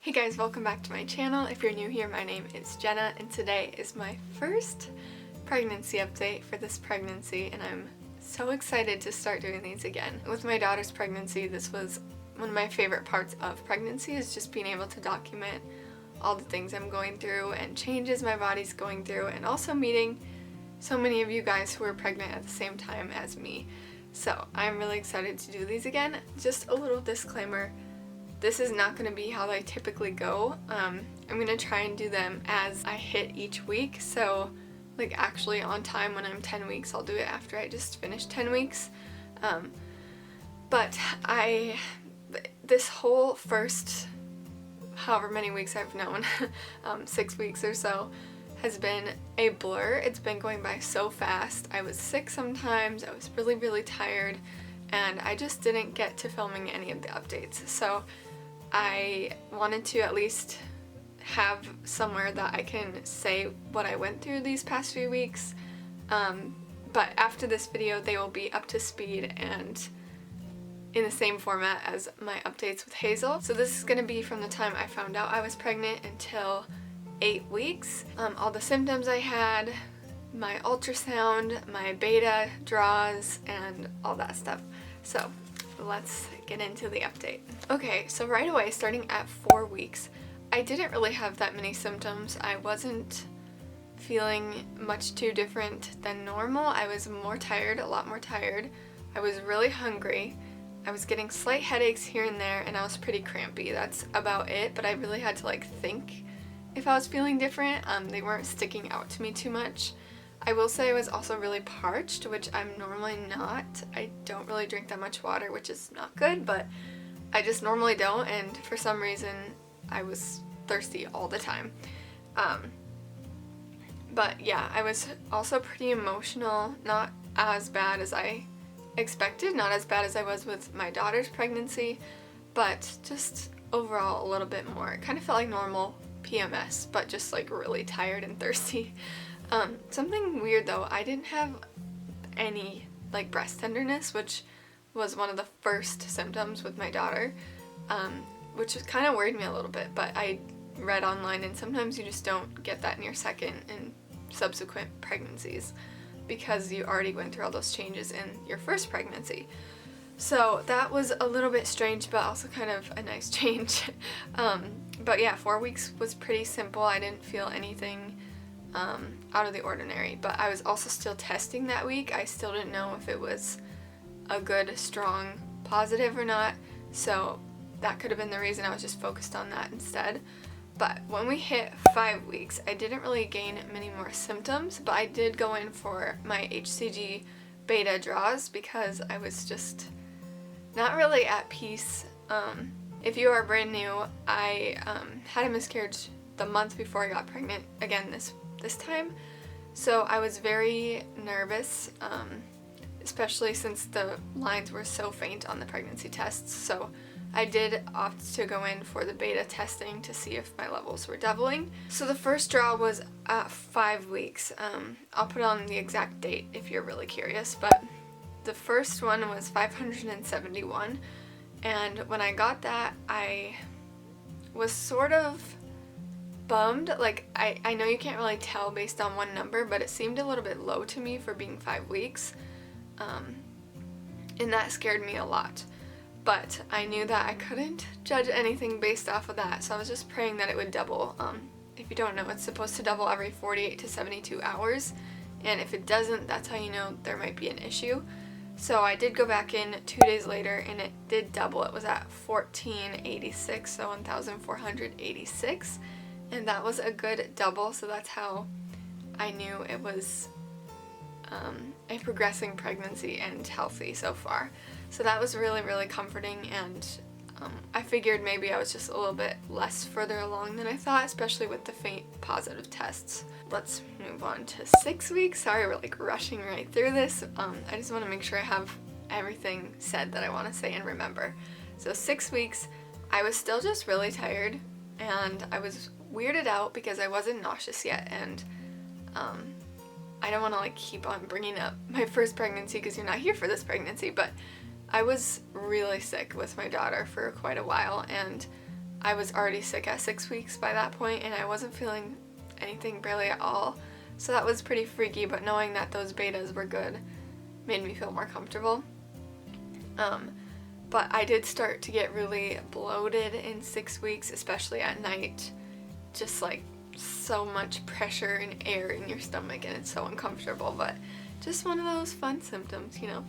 Hey guys, welcome back to my channel. If you're new here, my name is Jenna and today is my first pregnancy update for this pregnancy and I'm so excited to start doing these again. With my daughter's pregnancy, this was one of my favorite parts of pregnancy, is just being able to document all the things I'm going through and changes my body's going through, and also meeting so many of you guys who are pregnant at the same time as me. So I'm really excited to do these again. Just a little disclaimer, this is not going to be how they typically go. I'm going to try and do them as I hit each week, so like actually on time when I'm 10 weeks, I'll do it after I just finished 10 weeks. But this whole first however many weeks I've known, 6 weeks or so, has been a blur. It's been going by so fast. I was sick sometimes, I was really tired, and I just didn't get to filming any of the updates. So I wanted to at least have somewhere that I can say what I went through these past few weeks. But after this video, they will be up to speed and in the same format as my updates with Hazel. So this is going to be from the time I found out I was pregnant until 8 weeks. All the symptoms I had, my ultrasound, my beta draws, and all that stuff. So let's get into the update. Okay, so right away, starting at 4 weeks, I didn't really have that many symptoms. I wasn't feeling much too different than normal. I was more tired, a lot more tired. I was really hungry. I was getting slight headaches here and there, and I was pretty crampy. That's about it, but I really had to think if I was feeling different. They weren't sticking out to me too much. I will say I was also really parched, which I'm normally not. I don't really drink that much water, which is not good, but I just normally don't, and for some reason I was thirsty all the time. But yeah, I was also pretty emotional, not as bad as I expected, not as bad as I was with my daughter's pregnancy, but just overall a little bit more. It kind of felt like normal PMS, but just really tired and thirsty. Something weird though, I didn't have any breast tenderness, which was one of the first symptoms with my daughter, which kind of worried me a little bit, but I read online and sometimes you just don't get that in your second and subsequent pregnancies because you already went through all those changes in your first pregnancy. So that was a little bit strange, but also kind of a nice change. But yeah, 4 weeks was pretty simple. I didn't feel anything out of the ordinary, but I was also still testing that week. I still didn't know if it was a good, strong positive or not, so that could have been the reason. I was just focused on that instead. But when we hit 5 weeks, I didn't really gain many more symptoms, but I did go in for my HCG beta draws because I was just not really at peace. If you are brand new, I had a miscarriage the month before I got pregnant again this time, so I was very nervous, especially since the lines were so faint on the pregnancy tests. So I did opt to go in for the beta testing to see if my levels were doubling. So the first draw was at 5 weeks. I'll put on the exact date if you're really curious, but the first one was 571, and when I got that, I was sort of bummed. I know you can't really tell based on one number, but it seemed a little bit low to me for being 5 weeks, and that scared me a lot. But I knew that I couldn't judge anything based off of that, so I was just praying that it would double. If you don't know, it's supposed to double every 48 to 72 hours, and if it doesn't, that's how you know there might be an issue. So I did go back in 2 days later, and it did double. It was at 1486, so 1486, and that was a good double, so that's how I knew it was a progressing pregnancy and healthy so far. So that was really comforting, and I figured maybe I was just a little bit less further along than I thought, especially with the faint positive tests. Let's move on to 6 weeks. Sorry, we're rushing right through this. I just want to make sure I have everything said that I want to say and remember. So 6 weeks, I was still just really tired, and I was weirded out because I wasn't nauseous yet, and I don't want to keep on bringing up my first pregnancy because you're not here for this pregnancy, but I was really sick with my daughter for quite a while, and I was already sick at 6 weeks by that point, and I wasn't feeling anything barely at all. So that was pretty freaky, but knowing that those betas were good made me feel more comfortable. But I did start to get really bloated in 6 weeks, especially at night. Just like so much pressure and air in your stomach, and it's so uncomfortable, but just one of those fun symptoms, you know.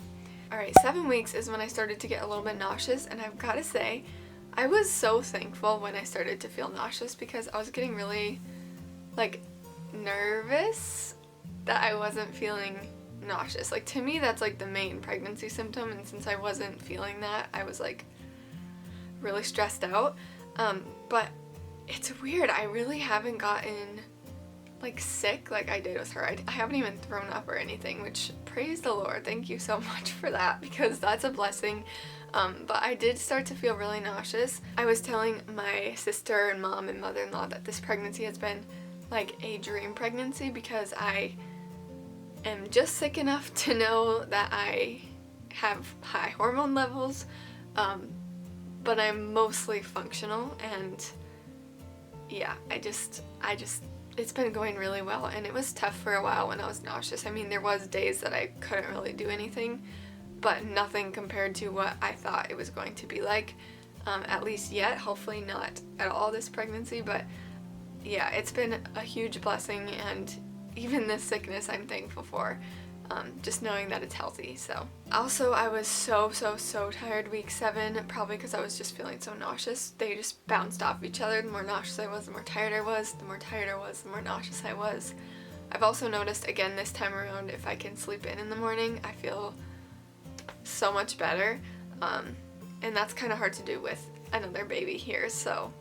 Alright, 7 weeks is when I started to get a little bit nauseous, and I've got to say, I was so thankful when I started to feel nauseous because I was getting really, like, nervous that I wasn't feeling nauseous. Like, to me, that's like the main pregnancy symptom, and since I wasn't feeling that, I was like really stressed out. But it's weird, I really haven't gotten like sick like I did with her. I haven't even thrown up or anything, which praise the Lord, thank you so much for that, because that's a blessing. But I did start to feel really nauseous. I was telling my sister and mom and mother-in-law that this pregnancy has been like a dream pregnancy because I am just sick enough to know that I have high hormone levels, but I'm mostly functional, and yeah, I just it's been going really well, and it was tough for a while when I was nauseous. I mean, there was days that I couldn't really do anything, but nothing compared to what I thought it was going to be like, at least yet. Hopefully not at all this pregnancy, but yeah, it's been a huge blessing, and even this sickness I'm thankful for, just knowing that it's healthy. So also, I was so tired week 7, probably because I was just feeling so nauseous. They just bounced off each other. The more nauseous I was, the more tired I was. The more tired I was, the more nauseous I was. I've also noticed, again this time around, if I can sleep in the morning, I feel so much better, and that's kind of hard to do with another baby here. So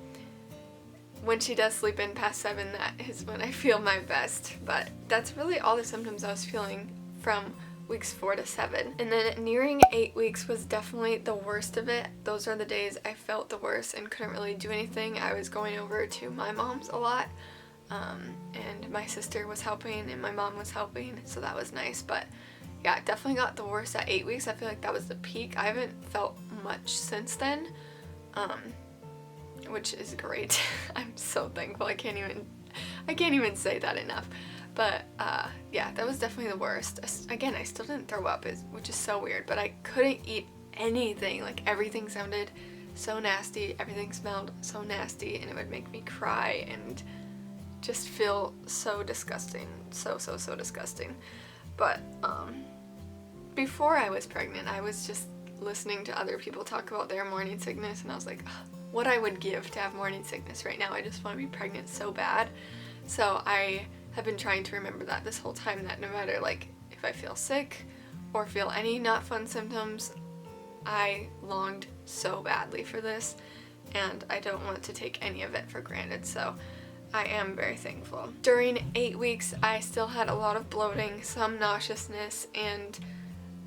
when she does sleep in past 7, that is when I feel my best. But that's really all the symptoms I was feeling from weeks 4 to 7. And then nearing 8 weeks was definitely the worst of it. Those are the days I felt the worst and couldn't really do anything. I was going over to my mom's a lot, and my sister was helping and my mom was helping, so that was nice. But yeah, definitely got the worst at 8 weeks. I feel like that was the peak. I haven't felt much since then, which is great. I'm so thankful. I can't even say that enough. But yeah, that was definitely the worst. Again, I still didn't throw up, which is so weird, but I couldn't eat anything. Like, everything sounded so nasty, everything smelled so nasty, and it would make me cry and just feel so disgusting. So disgusting. But before I was pregnant, I was just listening to other people talk about their morning sickness, and I was like, what I would give to have morning sickness right now. I just want to be pregnant so bad. So I have been trying to remember that this whole time, that no matter like if I feel sick or feel any not fun symptoms, I longed so badly for this, and I don't want to take any of it for granted. So I am very thankful. During 8 weeks, I still had a lot of bloating, some nauseousness, and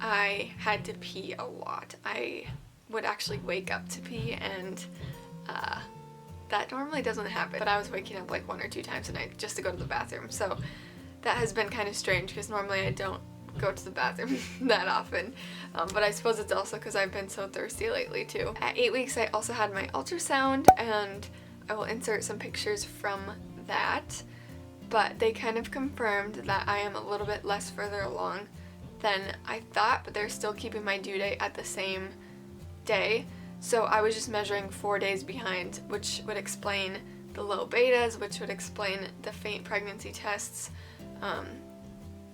I had to pee a lot. I would actually wake up to pee, and that normally doesn't happen, but I was waking up like 1 or 2 times a night just to go to the bathroom. So that has been kind of strange because normally I don't go to the bathroom that often, but I suppose it's also because I've been so thirsty lately too. At 8 weeks, I also had my ultrasound, and I will insert some pictures from that, but they kind of confirmed that I am a little bit less further along than I thought, but they're still keeping my due date at the same day. So I was just measuring 4 days behind, which would explain the low betas, which would explain the faint pregnancy tests,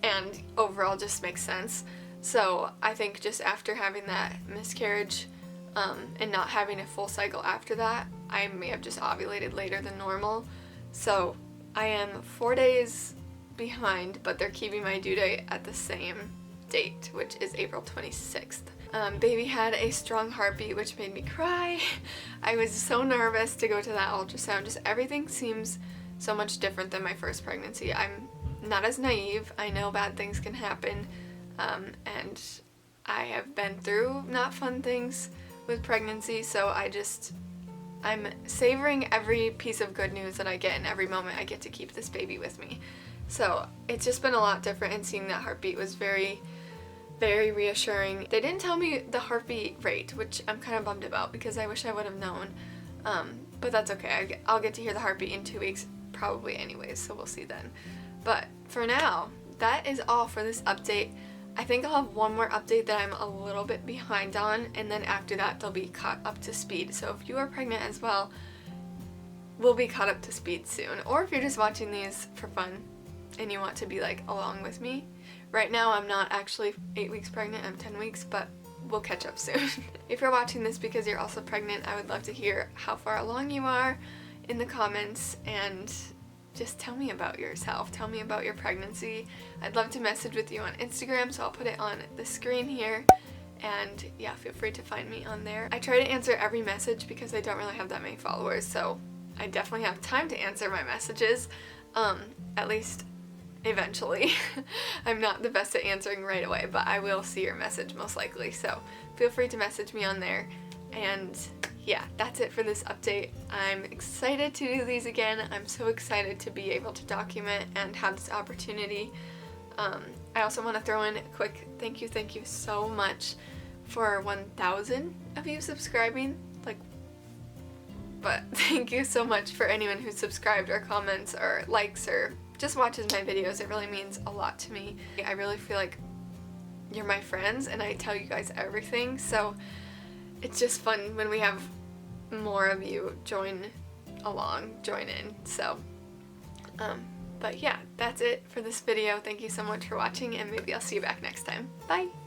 and overall just makes sense. So I think just after having that miscarriage, and not having a full cycle after that, I may have just ovulated later than normal. So I am 4 days behind, but they're keeping my due date at the same date, which is April 26th. Baby had a strong heartbeat, which made me cry. I was so nervous to go to that ultrasound. Just everything seems so much different than my first pregnancy. I'm not as naive. I know bad things can happen, and I have been through not fun things with pregnancy, so I'm savoring every piece of good news that I get, and every moment I get to keep this baby with me. So it's just been a lot different, and seeing that heartbeat was very reassuring. They didn't tell me the heartbeat rate, which I'm kind of bummed about because I wish I would have known. but that's okay. I'll get to hear the heartbeat in 2 weeks probably anyways, so we'll see then. But for now, that is all for this update. I think I'll have one more update that I'm a little bit behind on, and then after that they'll be caught up to speed. So if you are pregnant as well, we'll be caught up to speed soon. Or if you're just watching these for fun and you want to be like along with me. Right now I'm not actually 8 weeks pregnant, I'm 10 weeks, but we'll catch up soon. If you're watching this because you're also pregnant, I would love to hear how far along you are in the comments, and just tell me about yourself. Tell me about your pregnancy. I'd love to message with you on Instagram, so I'll put it on the screen here. And yeah, feel free to find me on there. I try to answer every message because I don't really have that many followers, so I definitely have time to answer my messages, at least eventually. I'm not the best at answering right away, but I will see your message most likely, so feel free to message me on there. And yeah, that's it for this update. I'm excited to do these again. I'm so excited to be able to document and have this opportunity. I also want to throw in a quick thank you so much for 1,000 of you subscribing. But thank you so much for anyone who subscribed or comments or likes or just watches my videos. It really means a lot to me. I really feel like you're my friends and I tell you guys everything, so it's just fun when we have more of you join in. So but yeah, that's it for this video. Thank you so much for watching, and maybe I'll see you back next time. Bye!